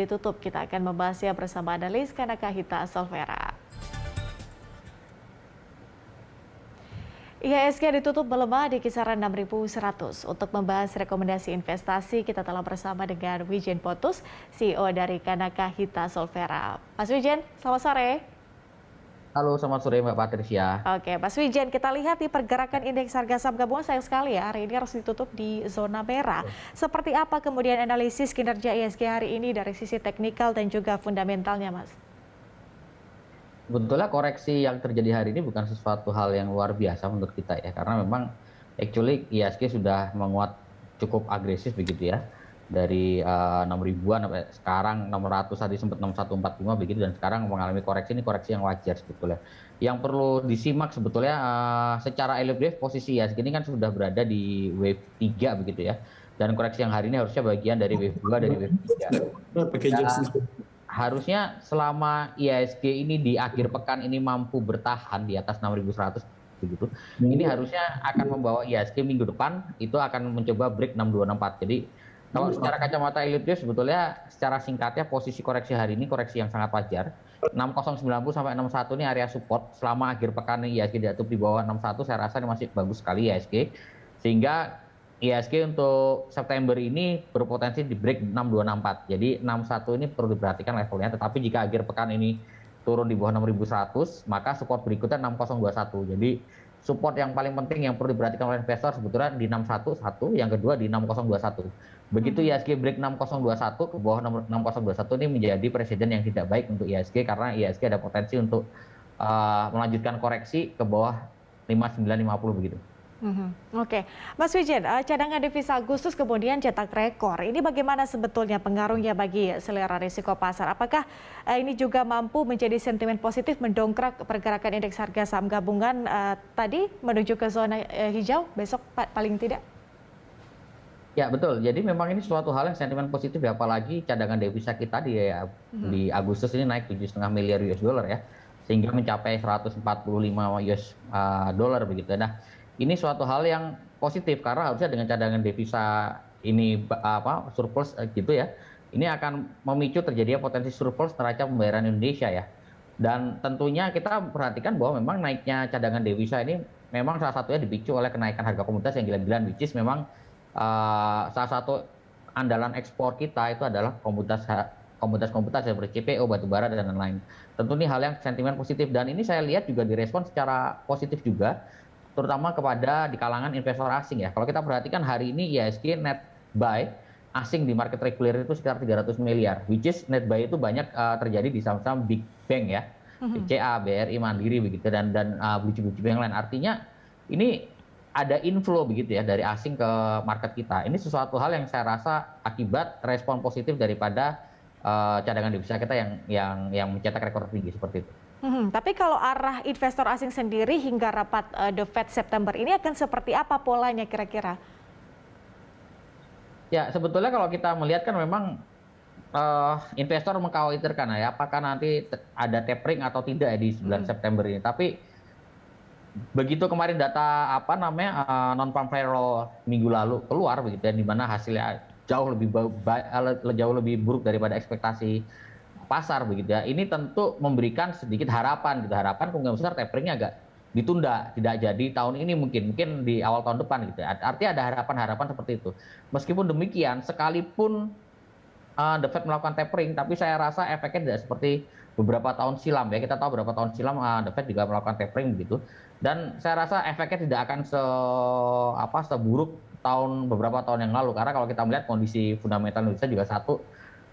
Ditutup, kita akan membahasnya bersama analis Kanakahita Solvera. IHSG ditutup melemah di kisaran 6.100. Untuk membahas rekomendasi investasi, kita telah bersama dengan Wijen Potus, CEO dari Kanakahita Solvera. Mas Wijen, selamat sore. Halo, selamat sore Mbak Patricia. Oke, Mas Wijen, kita lihat di pergerakan indeks harga saham gabungan sayang sekali ya, hari ini harus ditutup di zona merah. Seperti apa kemudian analisis kinerja IHSG hari ini dari sisi teknikal dan juga fundamentalnya, Mas? Sebetulnya koreksi yang terjadi hari ini bukan sesuatu hal yang luar biasa menurut kita ya, karena memang actually IHSG sudah menguat cukup agresif begitu ya. Dari 6 ribuan sampai sekarang 600, tadi sempat 6145 begitu, dan sekarang mengalami koreksi. Ini koreksi yang wajar sebetulnya. Yang perlu disimak sebetulnya secara LFD posisi IHSG ini kan sudah berada di wave 3 begitu ya. Dan koreksi yang hari ini harusnya bagian dari wave 2 dari wave 3. Harusnya selama IHSG ini di akhir pekan ini mampu bertahan di atas 6.100 begitu. Ini harusnya akan membawa IHSG minggu depan itu akan mencoba break 6264. Jadi kalau secara kacamata eliptis sebetulnya secara singkatnya posisi koreksi hari ini koreksi yang sangat wajar. 6090 sampai 61 ini area support. Selama akhir pekan ini IHSG ditutup di bawah 61, saya rasa ini masih bagus sekali IHSG. Sehingga IHSG untuk September ini berpotensi di break 6264. Jadi 61 ini perlu diperhatikan levelnya, tetapi jika akhir pekan ini turun di bawah 6100, maka support berikutnya 6021. Jadi support yang paling penting yang perlu diperhatikan oleh investor sebetulnya di 611, yang kedua di 6021. Begitu IHSG break 6021 ke bawah 6021 ini menjadi presiden yang tidak baik untuk IHSG, karena IHSG ada potensi untuk melanjutkan koreksi ke bawah 5950 begitu. Oke, Mas Wijen, cadangan devisa Agustus kemudian cetak rekor. Ini bagaimana sebetulnya pengaruhnya bagi selera risiko pasar? Apakah ini juga mampu menjadi sentimen positif mendongkrak pergerakan indeks harga saham gabungan tadi menuju ke zona hijau besok paling tidak? Ya betul, jadi memang ini suatu hal yang sentimen positif ya, apalagi cadangan devisa kita di Agustus ini naik 7,5 miliar US dollar ya, sehingga mencapai 145 US dollar begitu. Nah, ini suatu hal yang positif karena harusnya dengan cadangan devisa ini surplus gitu ya, ini akan memicu terjadinya potensi surplus neraca pembayaran Indonesia ya. Dan tentunya kita perhatikan bahwa memang naiknya cadangan devisa ini memang salah satunya dipicu oleh kenaikan harga komoditas yang gila-gilaan, which is memang salah satu andalan ekspor kita itu adalah komoditas seperti CPO, batubara dan lain-lain. Tentu ini hal yang sentimen positif, dan ini saya lihat juga direspon secara positif juga, terutama kepada di kalangan investor asing ya. Kalau kita perhatikan hari ini IHSG net buy asing di market reguler itu sekitar 300 miliar, which is net buy itu banyak terjadi di saham-saham big bank ya, BCA, BRI, Mandiri begitu, dan blue-chip yang lain. Artinya ini ada inflow begitu ya dari asing ke market kita. Ini sesuatu hal yang saya rasa akibat respon positif daripada cadangan devisa kita yang mencetak rekor tinggi seperti itu. Tapi kalau arah investor asing sendiri hingga rapat The Fed September ini akan seperti apa polanya kira-kira? Ya sebetulnya kalau kita melihat kan memang investor mengkhawatirkan ya apakah nanti ada tapering atau tidak ya di bulan September ini. Tapi begitu kemarin data non farm payroll minggu lalu keluar begitu ya, di mana hasilnya jauh lebih buruk daripada ekspektasi pasar begitu ya. Ini tentu memberikan sedikit harapan gitu. Harapan kemungkinan besar taperingnya agak ditunda, tidak jadi tahun ini, mungkin di awal tahun depan gitu. Artinya ada harapan-harapan seperti itu. Meskipun demikian, sekalipun The Fed melakukan tapering, tapi saya rasa efeknya tidak seperti beberapa tahun silam ya. Kita tahu beberapa tahun silam The Fed juga melakukan tapering begitu. Dan saya rasa efeknya tidak akan seburuk beberapa tahun yang lalu, karena kalau kita melihat kondisi fundamental Indonesia juga satu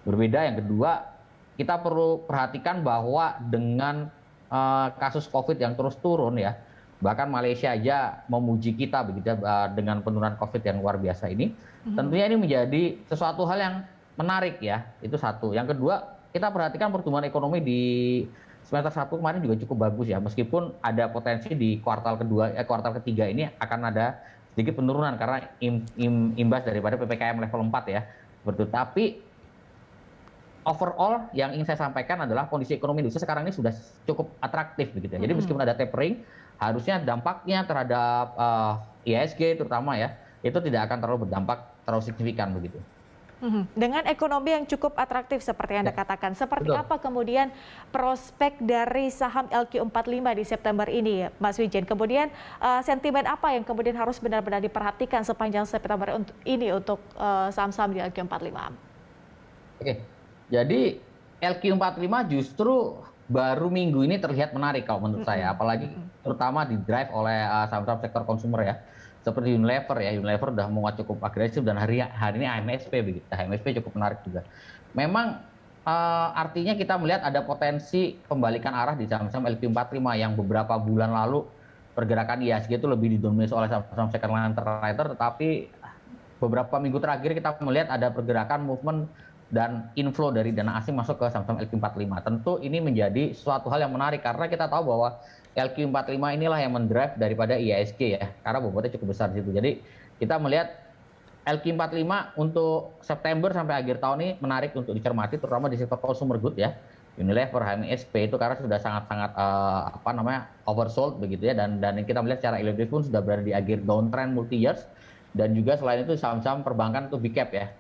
berbeda. Yang kedua, kita perlu perhatikan bahwa dengan kasus COVID yang terus turun ya, bahkan Malaysia aja memuji kita begitu dengan penurunan COVID yang luar biasa ini. Tentunya ini menjadi sesuatu hal yang menarik ya, itu satu. Yang kedua, kita perhatikan pertumbuhan ekonomi di semester 1 kemarin juga cukup bagus ya, meskipun ada potensi di kuartal ketiga ini akan ada sedikit penurunan karena imbas daripada PPKM level 4 ya. Tapi overall yang ingin saya sampaikan adalah kondisi ekonomi Indonesia sekarang ini sudah cukup atraktif begitu ya. Jadi meskipun ada tapering, harusnya dampaknya terhadap IHSG terutama ya, itu tidak akan terlalu berdampak terlalu signifikan begitu. Dengan ekonomi yang cukup atraktif seperti yang Anda katakan, seperti Betul. apa kemudian prospek dari saham LQ45 di September ini, Mas Wijen? Kemudian sentimen apa yang kemudian harus benar-benar diperhatikan sepanjang September ini untuk saham-saham di LQ45? Oke, jadi LQ45 justru baru minggu ini terlihat menarik kalau menurut saya, apalagi terutama di drive oleh saham-saham sektor konsumer ya, seperti Unilever ya. Unilever udah menguat cukup agresif dan hari ini AMSP begitu. AMSP cukup menarik juga. Memang artinya kita melihat ada potensi pembalikan arah di saham-saham LQ45 yang beberapa bulan lalu pergerakan IHSG itu lebih didominasi oleh saham-saham second line trader, tetapi beberapa minggu terakhir kita melihat ada pergerakan movement dan inflow dari dana asing masuk ke saham-saham LQ45. Tentu ini menjadi suatu hal yang menarik karena kita tahu bahwa LQ45 inilah yang mendrive daripada IHSG ya, karena bobotnya cukup besar di situ. Jadi kita melihat LQ45 untuk September sampai akhir tahun ini menarik untuk dicermati, terutama di sektor consumer good ya. Unilever, HMSP itu karena sudah sangat-sangat oversold begitu ya, dan kita melihat secara ilmiah pun sudah berada di akhir downtrend multi years, dan juga selain itu saham-saham perbankan itu big cap ya,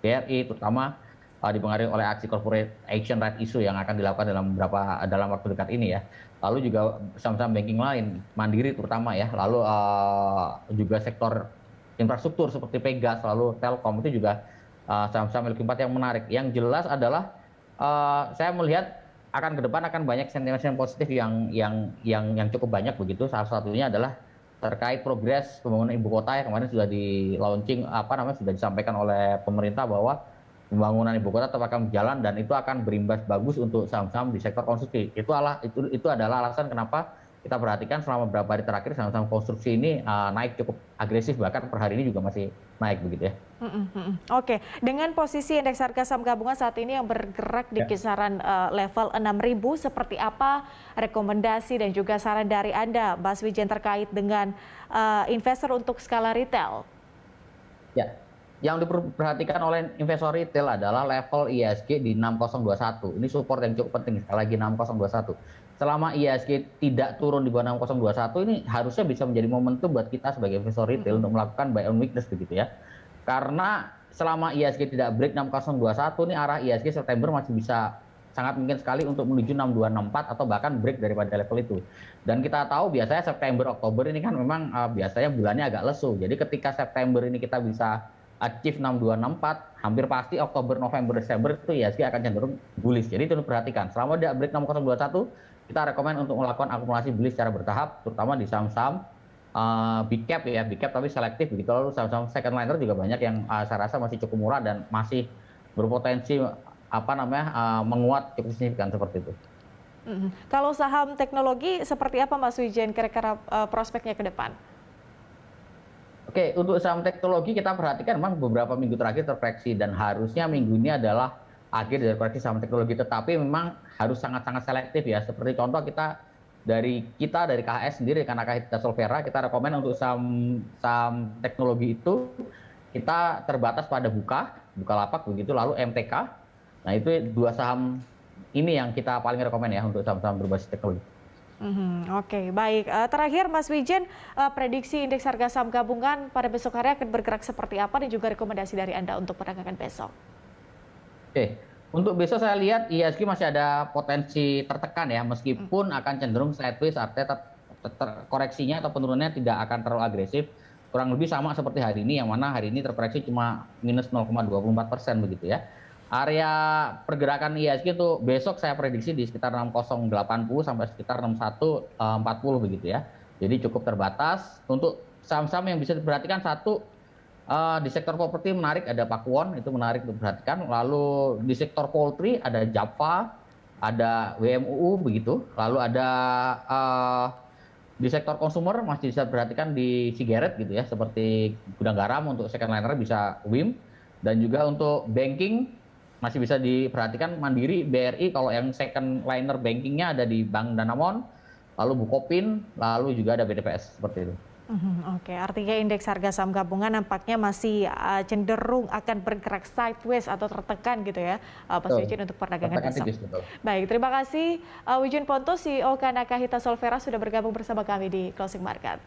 BRI terutama dipengaruhi oleh aksi corporate action right issue yang akan dilakukan dalam waktu dekat ini ya. Lalu juga saham-saham banking lain, Mandiri terutama ya, lalu juga sektor infrastruktur seperti Pegas, lalu Telkom itu juga saham-saham LQ4 yang menarik. Yang jelas adalah saya melihat akan ke depan akan banyak sentimen positif yang cukup banyak begitu. Salah satunya adalah terkait progres pembangunan ibu kota yang kemarin sudah di launching sudah disampaikan oleh pemerintah bahwa pembangunan ibu kota tetap akan berjalan dan itu akan berimbas bagus untuk saham-saham di sektor konstruksi. Itu adalah alasan kenapa kita perhatikan selama beberapa hari terakhir saham-saham konstruksi ini naik cukup agresif, bahkan per hari ini juga masih naik begitu ya. Oke, dengan posisi indeks harga saham gabungan saat ini yang bergerak di kisaran level 6.000, seperti apa rekomendasi dan juga saran dari Anda, Mas Wijen, terkait dengan investor untuk skala retail? Ya, yang diperhatikan oleh investor retail adalah level IHSG di 6021. Ini support yang cukup penting, sekali lagi 6021. Selama IHSG tidak turun di bawah 6021, ini harusnya bisa menjadi momentum buat kita sebagai investor retail untuk melakukan buy on weakness begitu ya. Karena selama IHSG tidak break 6021, ini arah IHSG September masih bisa sangat mungkin sekali untuk menuju 6264 atau bahkan break daripada level itu. Dan kita tahu biasanya September, Oktober ini kan memang biasanya bulannya agak lesu. Jadi ketika September ini kita bisa achieve 6264, hampir pasti Oktober, November, Desember itu IHSG akan cenderung bullish. Jadi itu perhatikan. Selama dia break 6021, kita rekomend untuk melakukan akumulasi bullish secara bertahap, terutama di saham-saham big cap ya, big cap tapi selektif begitu. Lalu saham-saham second liner juga banyak yang saya rasa masih cukup murah dan masih berpotensi menguat cukup signifikan seperti itu. Kalau saham teknologi seperti apa, Mas Wijen, kira-kira prospeknya ke depan? Oke, untuk saham teknologi kita perhatikan memang beberapa minggu terakhir terkoreksi dan harusnya minggu ini adalah akhir dari koreksi saham teknologi, tetapi memang harus sangat-sangat selektif ya. Seperti contoh dari KHS sendiri, karena Hita Solvera, kita rekomend untuk saham teknologi itu kita terbatas pada Bukalapak begitu, lalu MTK. Nah itu dua saham ini yang kita paling rekomend ya untuk saham-saham berbasis teknologi. Oke, baik. Terakhir Mas Wijen, prediksi indeks harga saham gabungan pada besok hari akan bergerak seperti apa dan juga rekomendasi dari Anda untuk perdagangan besok? Oke, untuk besok saya lihat IHSG masih ada potensi tertekan ya, meskipun akan cenderung sideways, artinya koreksinya atau penurunannya tidak akan terlalu agresif, kurang lebih sama seperti hari ini, yang mana hari ini terkoreksi cuma minus 0,24% begitu ya. Area pergerakan IHSG itu besok saya prediksi di sekitar 6080 sampai sekitar 6140 begitu ya. Jadi cukup terbatas. Untuk saham-saham yang bisa diperhatikan, satu di sektor properti menarik, ada Pakuwon, itu menarik untuk diperhatikan. Lalu di sektor poultry ada Java, ada WMUU begitu. Lalu ada di sektor konsumer masih bisa diperhatikan di Cigarette gitu ya, seperti gudang garam. Untuk second liner bisa WIM, dan juga untuk banking masih bisa diperhatikan Mandiri, BRI. Kalau yang second liner bankingnya ada di Bank Danamon, lalu Bukopin, lalu juga ada BTPS seperti itu. Oke, artinya indeks harga saham gabungan nampaknya masih cenderung akan bergerak sideways atau tertekan gitu ya, Mas Wijen, untuk perdagangan besok. Baik, terima kasih Wijen Ponto, CEO Kanaka Hita Solvera sudah bergabung bersama kami di Closing Market.